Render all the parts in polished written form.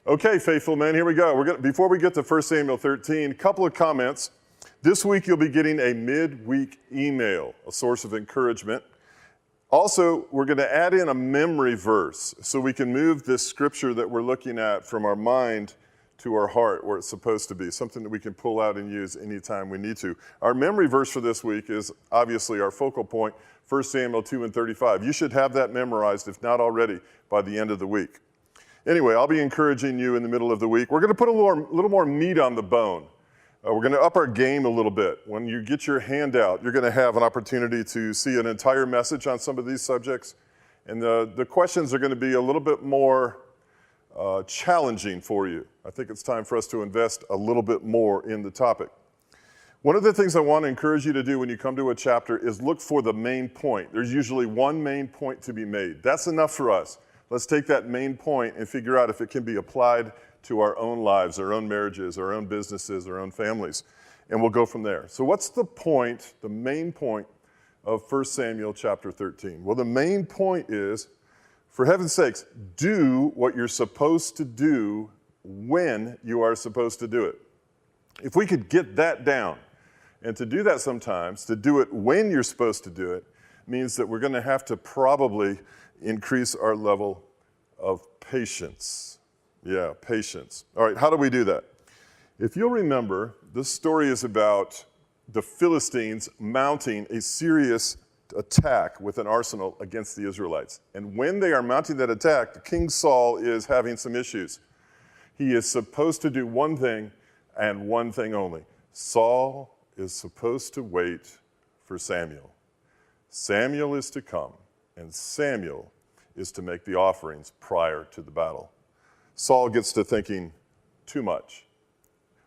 Okay, faithful men, here we go. Before we get to 1 Samuel 13, a couple of comments. This week you'll be getting a midweek email, a source of encouragement. Also, we're going to add in a memory verse so we can move this scripture that we're looking at from our mind to our heart where it's supposed to be, something that we can pull out and use anytime we need to. Our memory verse for this week is obviously our focal point, 1 Samuel 2 and 35. You should have that memorized, if not already, by the end of the week. Anyway, I'll be encouraging you in the middle of the week. We're going to put a little more meat on the bone. We're going to up our game a little bit. When you get your handout, you're going to have an opportunity to see an entire message on some of these subjects. And the questions are going to be a little bit more challenging for you. I think it's time for us to invest a little bit more in the topic. One of the things I want to encourage you to do when you come to a chapter is look for the main point. There's usually one main point to be made. That's enough for us. Let's take that main point and figure out if it can be applied to our own lives, our own marriages, our own businesses, our own families, and we'll go from there. So what's the point, the main point of 1 Samuel chapter 13? Well, the main point is, for heaven's sakes, do what you're supposed to do when you are supposed to do it. If we could get that down, and to do that sometimes, to do it when you're supposed to do it, means that we're going to have to probably increase our level of patience. Yeah, patience. All right, how do we do that? If you'll remember, this story is about the Philistines mounting a serious attack with an arsenal against the Israelites. And when they are mounting that attack, King Saul is having some issues. He is supposed to do one thing and one thing only. Saul is supposed to wait for Samuel. Samuel is to come, and Samuel is to make the offerings prior to the battle. Saul gets to thinking too much.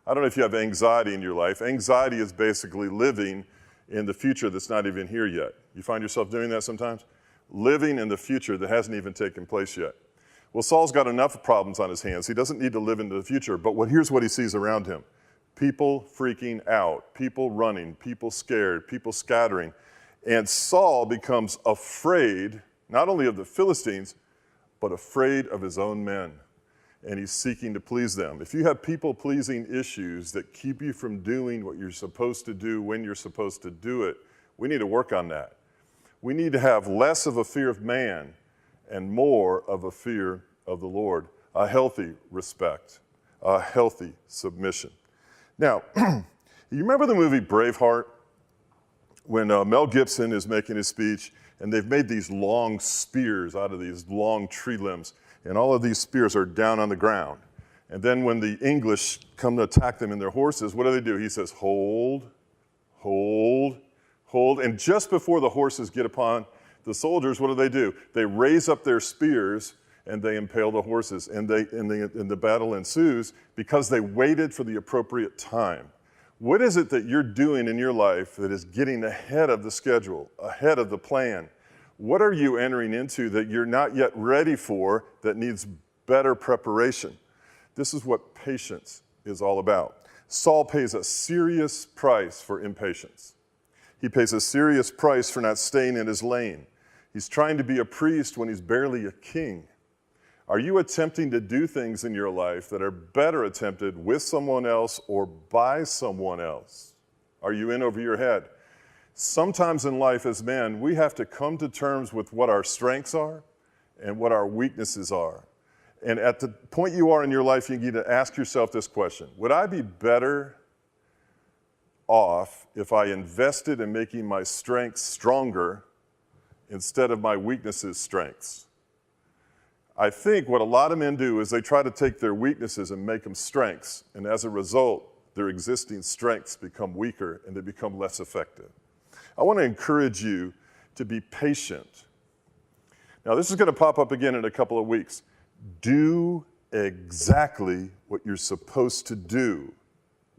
I don't know if you have anxiety in your life. Anxiety is basically living in the future that's not even here yet. You find yourself doing that sometimes? Living in the future that hasn't even taken place yet. Well, Saul's got enough problems on his hands. He doesn't need to live into the future, but here's what he sees around him. People freaking out, people running, people scared, people scattering. And Saul becomes afraid, not only of the Philistines, but afraid of his own men. And he's seeking to please them. If you have people-pleasing issues that keep you from doing what you're supposed to do when you're supposed to do it, we need to work on that. We need to have less of a fear of man and more of a fear of the Lord, a healthy respect, a healthy submission. Now, you remember the movie Braveheart? When Mel Gibson is making his speech, and they've made these long spears out of these long tree limbs, and all of these spears are down on the ground. And then when the English come to attack them in their horses, what do? He says, hold, hold, hold. And just before the horses get upon the soldiers, what do? They raise up their spears and they impale the horses. And the battle ensues because they waited for the appropriate time. What is it that you're doing in your life that is getting ahead of the schedule, ahead of the plan? What are you entering into that you're not yet ready for that needs better preparation? This is what patience is all about. Saul pays a serious price for impatience. He pays a serious price for not staying in his lane. He's trying to be a priest when he's barely a king. Are you attempting to do things in your life that are better attempted with someone else or by someone else? Are you in over your head? Sometimes in life as men, we have to come to terms with what our strengths are and what our weaknesses are. And at the point you are in your life, you need to ask yourself this question. Would I be better off if I invested in making my strengths stronger instead of my weaknesses strengths? I think what a lot of men do is they try to take their weaknesses and make them strengths. And as a result, their existing strengths become weaker and they become less effective. I want to encourage you to be patient. Now, this is going to pop up again in a couple of weeks. Do exactly what you're supposed to do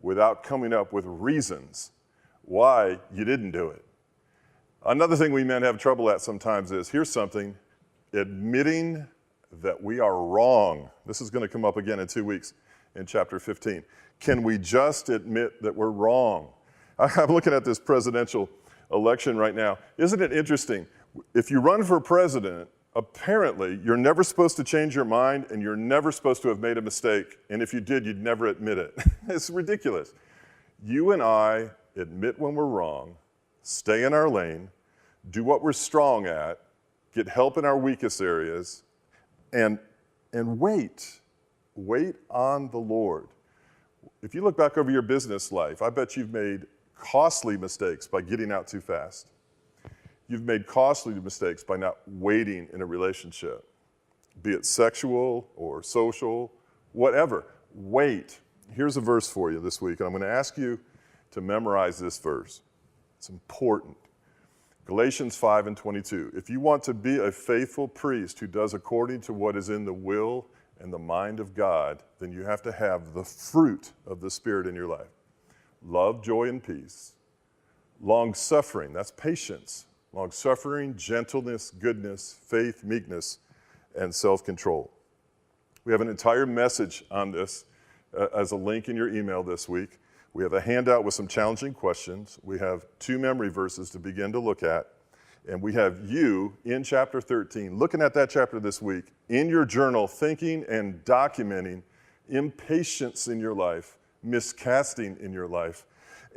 without coming up with reasons why you didn't do it. Another thing we men have trouble at sometimes is, here's something, admitting that we are wrong. This is going to come up again in 2 weeks in chapter 15. Can we just admit that we're wrong? I'm looking at this presidential election right now. Isn't it interesting? If you run for president, Apparently, you're never supposed to change your mind, and you're never supposed to have made a mistake. And if you did, you'd never admit it. It's ridiculous. You and I admit when we're wrong, stay in our lane, do what we're strong at, get help in our weakest areas, and wait. Wait on the Lord. If you look back over your business life, I bet you've made costly mistakes by getting out too fast. You've made costly mistakes by not waiting in a relationship, be it sexual or social, whatever. Wait. Here's a verse for you this week, and I'm going to ask you to memorize this verse. It's important. Galatians 5:22. If you want to be a faithful priest who does according to what is in the will and the mind of God, then you have to have the fruit of the Spirit in your life. Love, joy, and peace. Long-suffering, that's patience. Long-suffering, gentleness, goodness, faith, meekness, and self-control. We have an entire message on this as a link in your email this week. We have a handout with some challenging questions. We have 2 memory verses to begin to look at. And we have you in chapter 13, looking at that chapter this week, in your journal, thinking and documenting impatience in your life, miscasting in your life,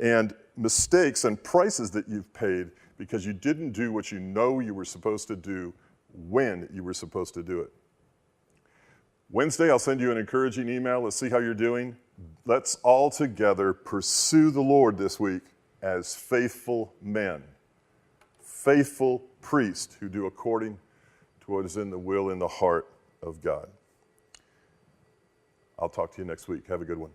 and mistakes and prices that you've paid because you didn't do what you know you were supposed to do when you were supposed to do it. Wednesday, I'll send you an encouraging email. Let's see how you're doing. Let's all together pursue the Lord this week as faithful men, faithful priests who do according to what is in the will and the heart of God. I'll talk to you next week. Have a good one.